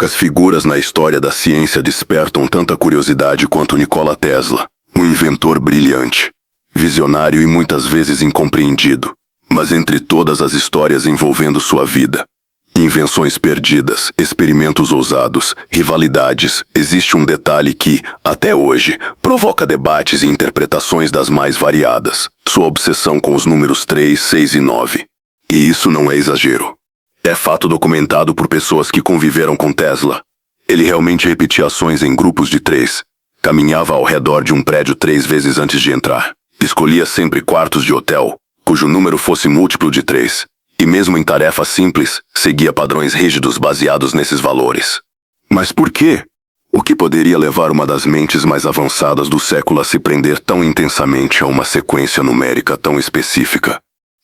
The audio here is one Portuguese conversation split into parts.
Poucas figuras na história da ciência despertam tanta curiosidade quanto Nikola Tesla, um inventor brilhante, visionário e muitas vezes incompreendido. Mas entre todas as histórias envolvendo sua vida, invenções perdidas, experimentos ousados, rivalidades, existe um detalhe que, até hoje, provoca debates e interpretações das mais variadas: sua obsessão com os números 3, 6 e 9. E isso não é exagero. É fato documentado por pessoas que conviveram com Tesla. Ele realmente repetia ações em grupos de 3. Caminhava ao redor de um prédio 3 vezes antes de entrar. Escolhia sempre quartos de hotel, cujo número fosse múltiplo de 3. E mesmo em tarefas simples, seguia padrões rígidos baseados nesses valores. Mas por quê? O que poderia levar uma das mentes mais avançadas do século a se prender tão intensamente a uma sequência numérica tão específica?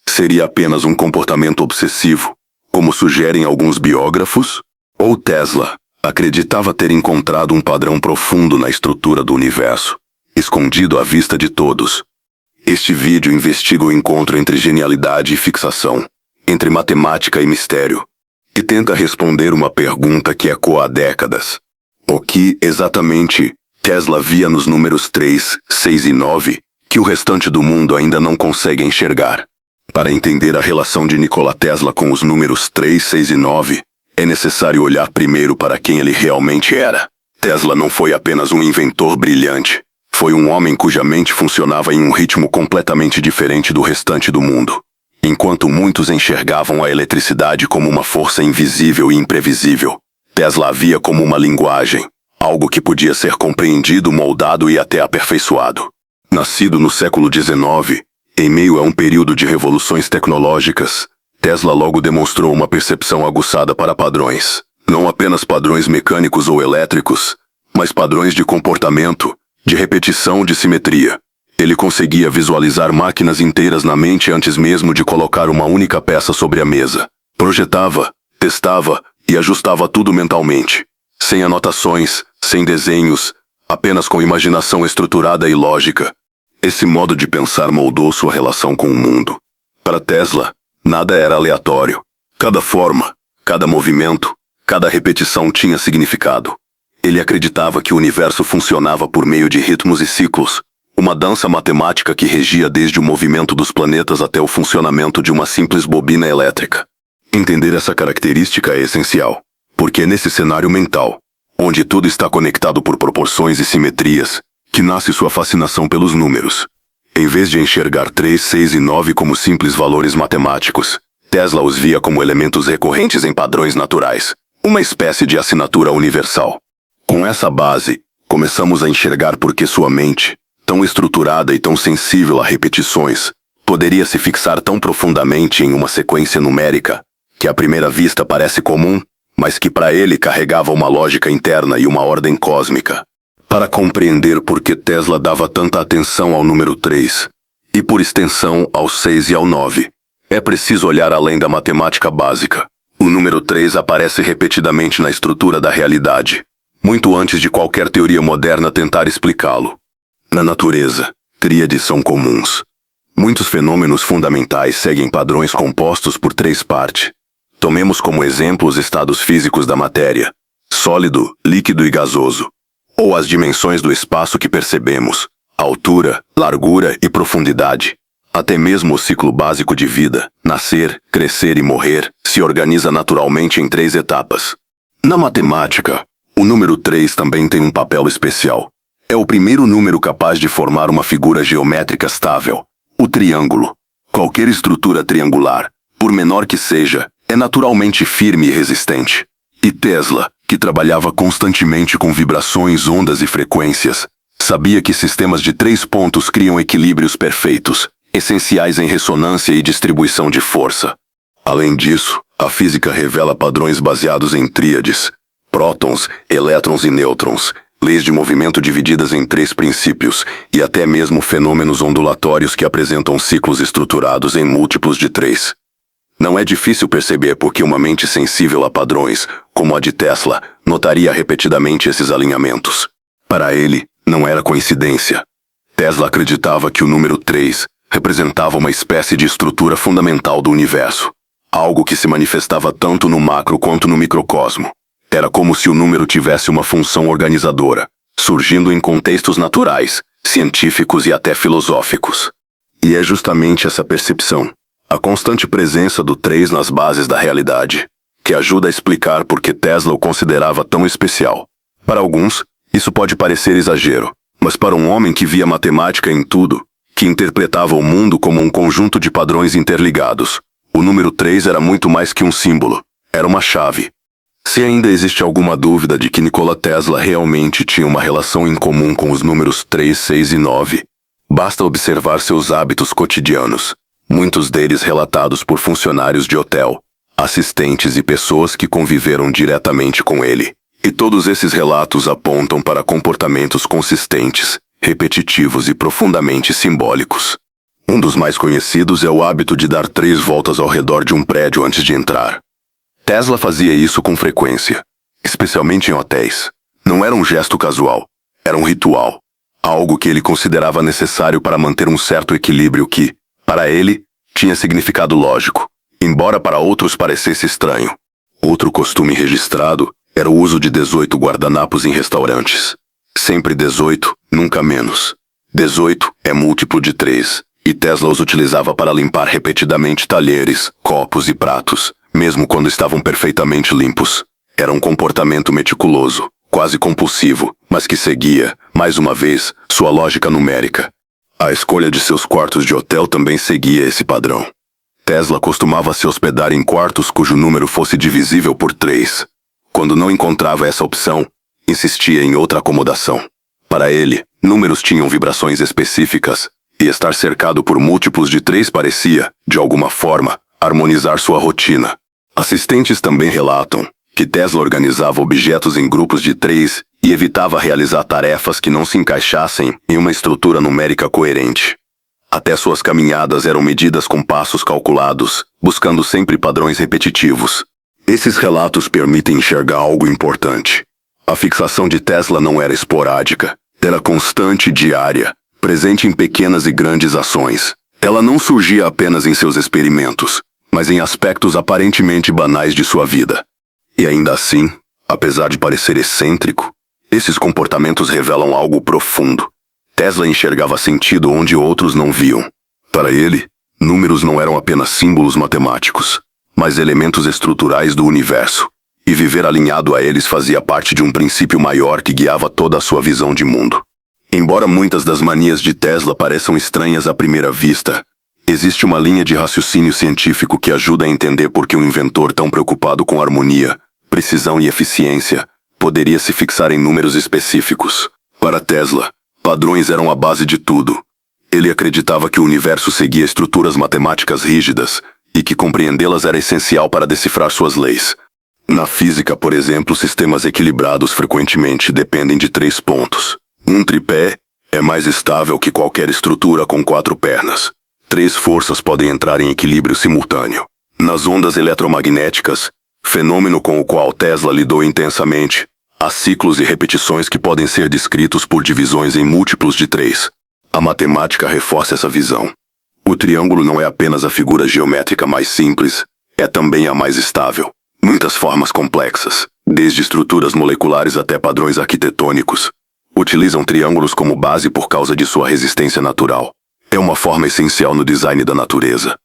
Seria apenas um comportamento obsessivo, como sugerem alguns biógrafos? Ou Tesla acreditava ter encontrado um padrão profundo na estrutura do universo, escondido à vista de todos? Este vídeo investiga o encontro entre genialidade e fixação, entre matemática e mistério, e tenta responder uma pergunta que ecoa há décadas. O que, exatamente, Tesla via nos números 3, 6 e 9, que o restante do mundo ainda não consegue enxergar? Para entender a relação de Nikola Tesla com os números 3, 6 e 9, é necessário olhar primeiro para quem ele realmente era. Tesla não foi apenas um inventor brilhante. Foi um homem cuja mente funcionava em um ritmo completamente diferente do restante do mundo. Enquanto muitos enxergavam a eletricidade como uma força invisível e imprevisível, Tesla a via como uma linguagem, algo que podia ser compreendido, moldado e até aperfeiçoado. Nascido no século XIX, em meio a um período de revoluções tecnológicas, Tesla logo demonstrou uma percepção aguçada para padrões. Não apenas padrões mecânicos ou elétricos, mas padrões de comportamento, de repetição, de simetria. Ele conseguia visualizar máquinas inteiras na mente antes mesmo de colocar uma única peça sobre a mesa. Projetava, testava e ajustava tudo mentalmente. Sem anotações, sem desenhos, apenas com imaginação estruturada e lógica. Esse modo de pensar moldou sua relação com o mundo. Para Tesla, nada era aleatório. Cada forma, cada movimento, cada repetição tinha significado. Ele acreditava que o universo funcionava por meio de ritmos e ciclos, uma dança matemática que regia desde o movimento dos planetas até o funcionamento de uma simples bobina elétrica. Entender essa característica é essencial, porque é nesse cenário mental, onde tudo está conectado por proporções e simetrias, que nasce sua fascinação pelos números. Em vez de enxergar 3, 6 e 9 como simples valores matemáticos, Tesla os via como elementos recorrentes em padrões naturais, uma espécie de assinatura universal. Com essa base, começamos a enxergar por que sua mente, tão estruturada e tão sensível a repetições, poderia se fixar tão profundamente em uma sequência numérica, que à primeira vista parece comum, mas que para ele carregava uma lógica interna e uma ordem cósmica. Para compreender por que Tesla dava tanta atenção ao número 3, e por extensão ao 6 e ao 9, é preciso olhar além da matemática básica. O número 3 aparece repetidamente na estrutura da realidade, muito antes de qualquer teoria moderna tentar explicá-lo. Na natureza, tríades são comuns. Muitos fenômenos fundamentais seguem padrões compostos por 3 partes. Tomemos como exemplo os estados físicos da matéria: sólido, líquido e gasoso. Ou as dimensões do espaço que percebemos: altura, largura e profundidade. Até mesmo o ciclo básico de vida, nascer, crescer e morrer, se organiza naturalmente em 3 etapas. Na matemática, o número 3 também tem um papel especial. É o primeiro número capaz de formar uma figura geométrica estável, o triângulo. Qualquer estrutura triangular, por menor que seja, é naturalmente firme e resistente. E Tesla, que trabalhava constantemente com vibrações, ondas e frequências, sabia que sistemas de 3 pontos criam equilíbrios perfeitos, essenciais em ressonância e distribuição de força. Além disso, a física revela padrões baseados em tríades: prótons, elétrons e nêutrons, leis de movimento divididas em 3 princípios, e até mesmo fenômenos ondulatórios que apresentam ciclos estruturados em múltiplos de 3. Não é difícil perceber por que uma mente sensível a padrões, como a de Tesla, notaria repetidamente esses alinhamentos. Para ele, não era coincidência. Tesla acreditava que o número 3 representava uma espécie de estrutura fundamental do universo, algo que se manifestava tanto no macro quanto no microcosmo. Era como se o número tivesse uma função organizadora, surgindo em contextos naturais, científicos e até filosóficos. E é justamente essa percepção, a constante presença do 3 nas bases da realidade, que ajuda a explicar por que Tesla o considerava tão especial. Para alguns, isso pode parecer exagero, mas para um homem que via matemática em tudo, que interpretava o mundo como um conjunto de padrões interligados, o número 3 era muito mais que um símbolo, era uma chave. Se ainda existe alguma dúvida de que Nikola Tesla realmente tinha uma relação em comum com os números 3, 6 e 9, basta observar seus hábitos cotidianos, muitos deles relatados por funcionários de hotel, assistentes e pessoas que conviveram diretamente com ele. E todos esses relatos apontam para comportamentos consistentes, repetitivos e profundamente simbólicos. Um dos mais conhecidos é o hábito de dar 3 voltas ao redor de um prédio antes de entrar. Tesla fazia isso com frequência, especialmente em hotéis. Não era um gesto casual, era um ritual. Algo que ele considerava necessário para manter um certo equilíbrio que, para ele, tinha significado lógico, embora para outros parecesse estranho. Outro costume registrado era o uso de 18 guardanapos em restaurantes. Sempre 18, nunca menos. 18 é múltiplo de 3, e Tesla os utilizava para limpar repetidamente talheres, copos e pratos, mesmo quando estavam perfeitamente limpos. Era um comportamento meticuloso, quase compulsivo, mas que seguia, mais uma vez, sua lógica numérica. A escolha de seus quartos de hotel também seguia esse padrão. Tesla costumava se hospedar em quartos cujo número fosse divisível por 3. Quando não encontrava essa opção, insistia em outra acomodação. Para ele, números tinham vibrações específicas, e estar cercado por múltiplos de 3 parecia, de alguma forma, harmonizar sua rotina. Assistentes também relatam que Tesla organizava objetos em grupos de 3 e evitava realizar tarefas que não se encaixassem em uma estrutura numérica coerente. Até suas caminhadas eram medidas com passos calculados, buscando sempre padrões repetitivos. Esses relatos permitem enxergar algo importante. A fixação de Tesla não era esporádica, era constante e diária, presente em pequenas e grandes ações. Ela não surgia apenas em seus experimentos, mas em aspectos aparentemente banais de sua vida. E ainda assim, apesar de parecer excêntrico, esses comportamentos revelam algo profundo. Tesla enxergava sentido onde outros não viam. Para ele, números não eram apenas símbolos matemáticos, mas elementos estruturais do universo, e viver alinhado a eles fazia parte de um princípio maior que guiava toda a sua visão de mundo. Embora muitas das manias de Tesla pareçam estranhas à primeira vista, existe uma linha de raciocínio científico que ajuda a entender por que um inventor tão preocupado com harmonia, precisão e eficiência poderia se fixar em números específicos. Para Tesla, padrões eram a base de tudo. Ele acreditava que o universo seguia estruturas matemáticas rígidas, e que compreendê-las era essencial para decifrar suas leis. Na física, por exemplo, sistemas equilibrados frequentemente dependem de 3 pontos. Um tripé é mais estável que qualquer estrutura com 4 pernas. 3 forças podem entrar em equilíbrio simultâneo. Nas ondas eletromagnéticas, fenômeno com o qual Tesla lidou intensamente, há ciclos e repetições que podem ser descritos por divisões em múltiplos de 3. A matemática reforça essa visão. O triângulo não é apenas a figura geométrica mais simples, é também a mais estável. Muitas formas complexas, desde estruturas moleculares até padrões arquitetônicos, utilizam triângulos como base por causa de sua resistência natural. É uma forma essencial no design da natureza.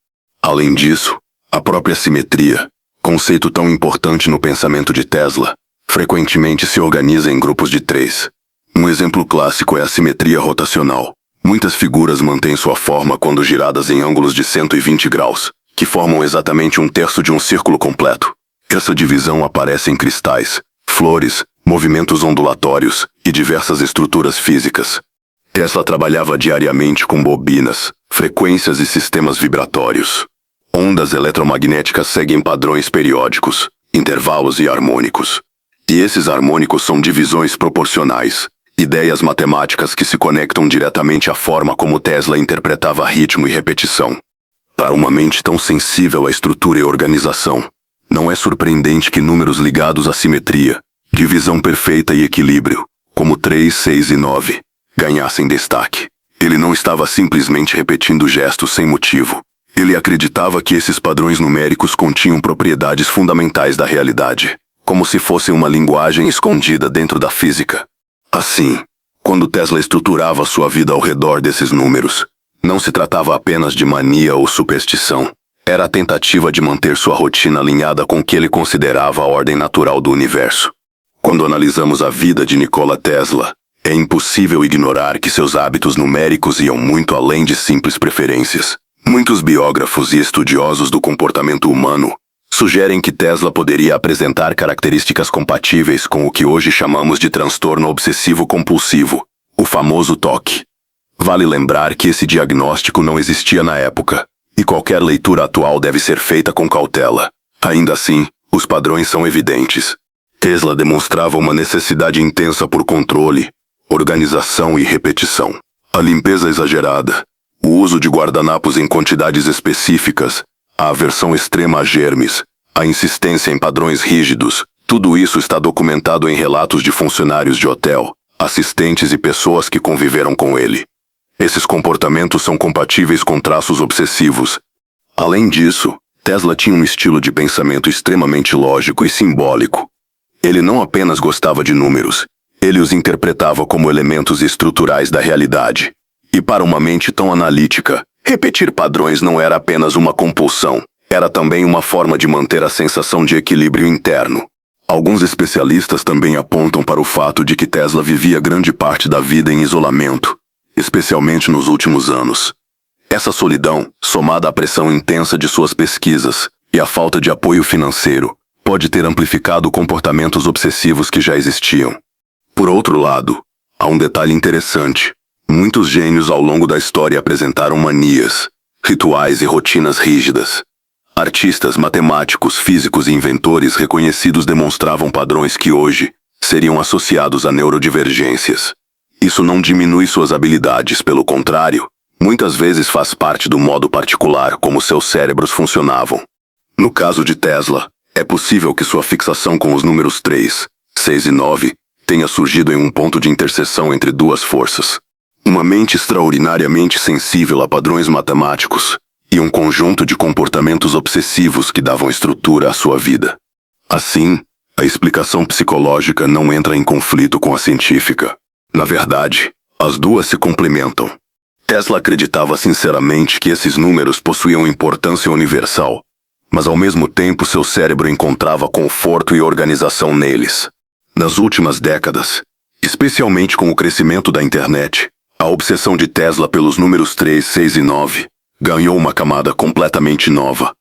Além disso, a própria simetria, conceito tão importante no pensamento de Tesla, frequentemente se organiza em grupos de 3. Um exemplo clássico é a simetria rotacional. Muitas figuras mantêm sua forma quando giradas em ângulos de 120 graus, que formam exatamente 1/3 de um círculo completo. Essa divisão aparece em cristais, flores, movimentos ondulatórios e diversas estruturas físicas. Tesla trabalhava diariamente com bobinas, frequências e sistemas vibratórios. Ondas eletromagnéticas seguem padrões periódicos, intervalos e harmônicos. E esses harmônicos são divisões proporcionais, ideias matemáticas que se conectam diretamente à forma como Tesla interpretava ritmo e repetição. Para uma mente tão sensível à estrutura e organização, não é surpreendente que números ligados à simetria, divisão perfeita e equilíbrio, como 3, 6 e 9, ganhassem destaque. Ele não estava simplesmente repetindo gestos sem motivo. Ele acreditava que esses padrões numéricos continham propriedades fundamentais da realidade, como se fosse uma linguagem escondida dentro da física. Assim, quando Tesla estruturava sua vida ao redor desses números, não se tratava apenas de mania ou superstição. Era a tentativa de manter sua rotina alinhada com o que ele considerava a ordem natural do universo. Quando analisamos a vida de Nikola Tesla, é impossível ignorar que seus hábitos numéricos iam muito além de simples preferências. Muitos biógrafos e estudiosos do comportamento humano sugerem que Tesla poderia apresentar características compatíveis com o que hoje chamamos de transtorno obsessivo-compulsivo, o famoso TOC. Vale lembrar que esse diagnóstico não existia na época, e qualquer leitura atual deve ser feita com cautela. Ainda assim, os padrões são evidentes. Tesla demonstrava uma necessidade intensa por controle, organização e repetição. A limpeza exagerada, o uso de guardanapos em quantidades específicas, a aversão extrema a germes, a insistência em padrões rígidos, tudo isso está documentado em relatos de funcionários de hotel, assistentes e pessoas que conviveram com ele. Esses comportamentos são compatíveis com traços obsessivos. Além disso, Tesla tinha um estilo de pensamento extremamente lógico e simbólico. Ele não apenas gostava de números, ele os interpretava como elementos estruturais da realidade. E para uma mente tão analítica, repetir padrões não era apenas uma compulsão, era também uma forma de manter a sensação de equilíbrio interno. Alguns especialistas também apontam para o fato de que Tesla vivia grande parte da vida em isolamento, especialmente nos últimos anos. Essa solidão, somada à pressão intensa de suas pesquisas e à falta de apoio financeiro, pode ter amplificado comportamentos obsessivos que já existiam. Por outro lado, há um detalhe interessante. Muitos gênios ao longo da história apresentaram manias, rituais e rotinas rígidas. Artistas, matemáticos, físicos e inventores reconhecidos demonstravam padrões que hoje seriam associados a neurodivergências. Isso não diminui suas habilidades, pelo contrário, muitas vezes faz parte do modo particular como seus cérebros funcionavam. No caso de Tesla, é possível que sua fixação com os números 3, 6 e 9 tenha surgido em um ponto de interseção entre duas forças. Uma mente extraordinariamente sensível a padrões matemáticos e um conjunto de comportamentos obsessivos que davam estrutura à sua vida. Assim, a explicação psicológica não entra em conflito com a científica. Na verdade, as duas se complementam. Tesla acreditava sinceramente que esses números possuíam importância universal, mas ao mesmo tempo seu cérebro encontrava conforto e organização neles. Nas últimas décadas, especialmente com o crescimento da internet, a obsessão de Tesla pelos números 3, 6 e 9 ganhou uma camada completamente nova.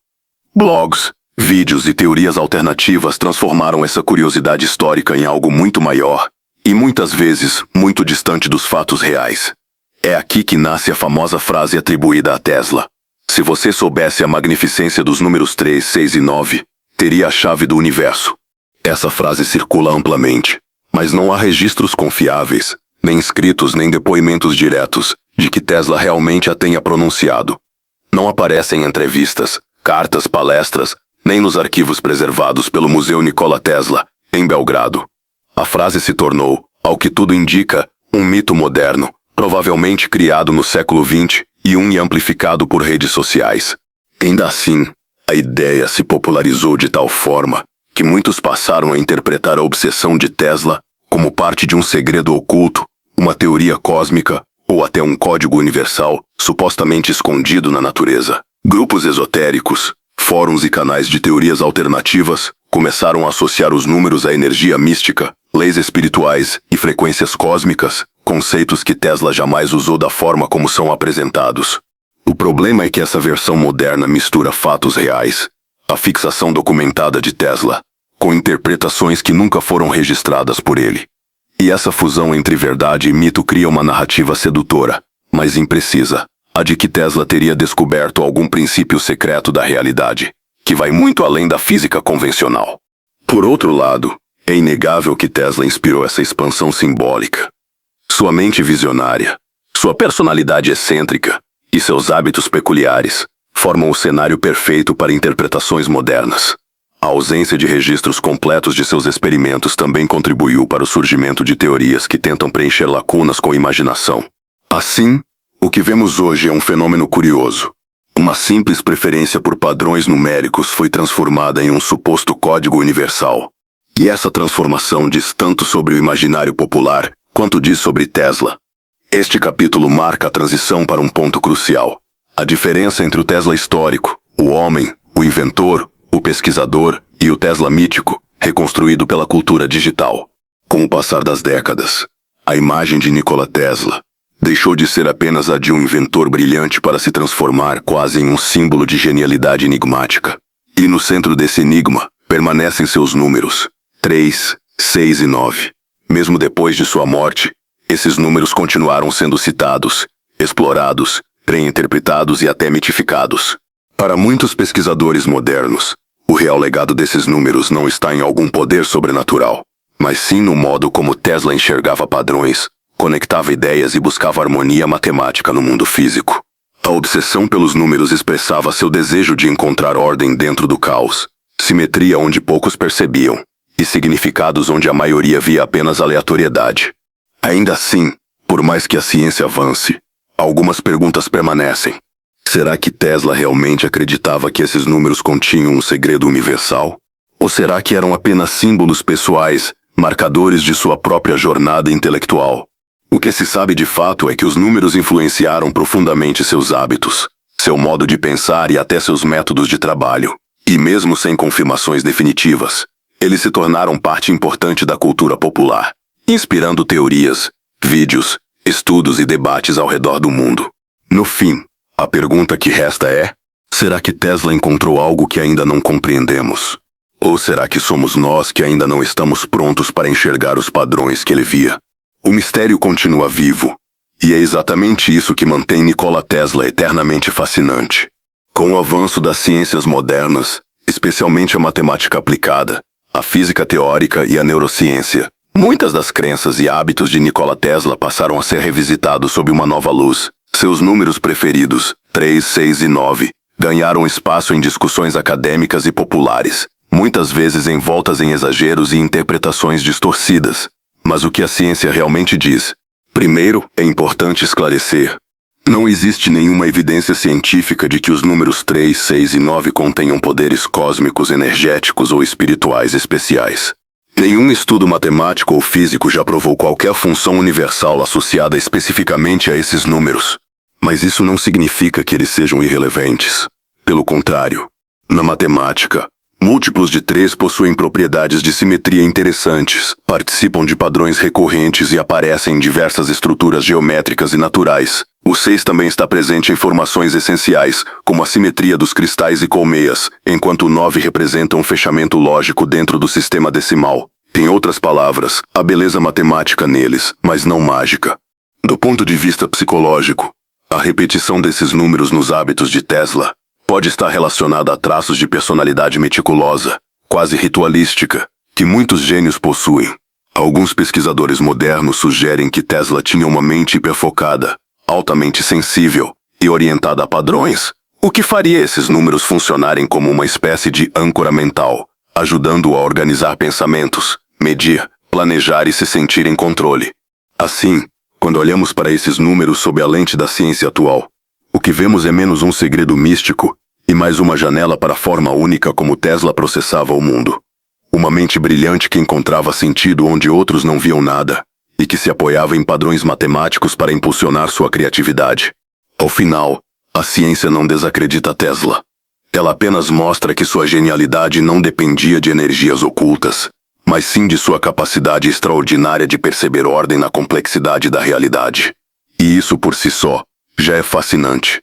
Blogs, vídeos e teorias alternativas transformaram essa curiosidade histórica em algo muito maior, e muitas vezes muito distante dos fatos reais. É aqui que nasce a famosa frase atribuída a Tesla: se você soubesse a magnificência dos números 3, 6 e 9, teria a chave do universo. Essa frase circula amplamente, mas não há registros confiáveis, nem escritos nem depoimentos diretos, de que Tesla realmente a tenha pronunciado. Não aparece em entrevistas, cartas, palestras, nem nos arquivos preservados pelo Museu Nikola Tesla, em Belgrado. A frase se tornou, ao que tudo indica, um mito moderno, provavelmente criado no século XX e amplificado por redes sociais. Ainda assim, a ideia se popularizou de tal forma que muitos passaram a interpretar a obsessão de Tesla como parte de um segredo oculto, uma teoria cósmica ou até um código universal supostamente escondido na natureza. Grupos esotéricos, fóruns e canais de teorias alternativas começaram a associar os números à energia mística, leis espirituais e frequências cósmicas, conceitos que Tesla jamais usou da forma como são apresentados. O problema é que essa versão moderna mistura fatos reais, a fixação documentada de Tesla, com interpretações que nunca foram registradas por ele. E essa fusão entre verdade e mito cria uma narrativa sedutora, mas imprecisa, a de que Tesla teria descoberto algum princípio secreto da realidade, que vai muito além da física convencional. Por outro lado, é inegável que Tesla inspirou essa expansão simbólica. Sua mente visionária, sua personalidade excêntrica e seus hábitos peculiares formam o cenário perfeito para interpretações modernas. A ausência de registros completos de seus experimentos também contribuiu para o surgimento de teorias que tentam preencher lacunas com imaginação. Assim, o que vemos hoje é um fenômeno curioso. Uma simples preferência por padrões numéricos foi transformada em um suposto código universal. E essa transformação diz tanto sobre o imaginário popular, quanto diz sobre Tesla. Este capítulo marca a transição para um ponto crucial. A diferença entre o Tesla histórico, o homem, o inventor, o pesquisador e o Tesla mítico, reconstruído pela cultura digital. Com o passar das décadas, a imagem de Nikola Tesla deixou de ser apenas a de um inventor brilhante para se transformar quase em um símbolo de genialidade enigmática. E no centro desse enigma permanecem seus números, 3, 6 e 9. Mesmo depois de sua morte, esses números continuaram sendo citados, explorados, reinterpretados e até mitificados. Para muitos pesquisadores modernos, o real legado desses números não está em algum poder sobrenatural, mas sim no modo como Tesla enxergava padrões, conectava ideias e buscava harmonia matemática no mundo físico. A obsessão pelos números expressava seu desejo de encontrar ordem dentro do caos, simetria onde poucos percebiam, e significados onde a maioria via apenas aleatoriedade. Ainda assim, por mais que a ciência avance, algumas perguntas permanecem. Será que Tesla realmente acreditava que esses números continham um segredo universal? Ou será que eram apenas símbolos pessoais, marcadores de sua própria jornada intelectual? O que se sabe de fato é que os números influenciaram profundamente seus hábitos, seu modo de pensar e até seus métodos de trabalho. E mesmo sem confirmações definitivas, eles se tornaram parte importante da cultura popular, inspirando teorias, vídeos, estudos e debates ao redor do mundo. No fim, a pergunta que resta é: será que Tesla encontrou algo que ainda não compreendemos? Ou será que somos nós que ainda não estamos prontos para enxergar os padrões que ele via? O mistério continua vivo, e é exatamente isso que mantém Nikola Tesla eternamente fascinante. Com o avanço das ciências modernas, especialmente a matemática aplicada, a física teórica e a neurociência, muitas das crenças e hábitos de Nikola Tesla passaram a ser revisitados sob uma nova luz. Seus números preferidos, 3, 6 e 9, ganharam espaço em discussões acadêmicas e populares, muitas vezes envoltas em exageros e interpretações distorcidas. Mas o que a ciência realmente diz? Primeiro, é importante esclarecer: não existe nenhuma evidência científica de que os números 3, 6 e 9 contenham poderes cósmicos, energéticos ou espirituais especiais. Nenhum estudo matemático ou físico já provou qualquer função universal associada especificamente a esses números. Mas isso não significa que eles sejam irrelevantes. Pelo contrário, na matemática, múltiplos de 3 possuem propriedades de simetria interessantes, participam de padrões recorrentes e aparecem em diversas estruturas geométricas e naturais. O 6 também está presente em formações essenciais, como a simetria dos cristais e colmeias, enquanto o 9 representa um fechamento lógico dentro do sistema decimal. Em outras palavras, há beleza matemática neles, mas não mágica. Do ponto de vista psicológico, a repetição desses números nos hábitos de Tesla pode estar relacionada a traços de personalidade meticulosa, quase ritualística, que muitos gênios possuem. Alguns pesquisadores modernos sugerem que Tesla tinha uma mente hiperfocada, altamente sensível e orientada a padrões, o que faria esses números funcionarem como uma espécie de âncora mental, ajudando-o a organizar pensamentos, medir, planejar e se sentir em controle. Assim, quando olhamos para esses números sob a lente da ciência atual, o que vemos é menos um segredo místico e mais uma janela para a forma única como Tesla processava o mundo. Uma mente brilhante que encontrava sentido onde outros não viam nada, e que se apoiava em padrões matemáticos para impulsionar sua criatividade. Ao final, a ciência não desacredita Tesla. Ela apenas mostra que sua genialidade não dependia de energias ocultas, mas sim de sua capacidade extraordinária de perceber ordem na complexidade da realidade. E isso por si só já é fascinante.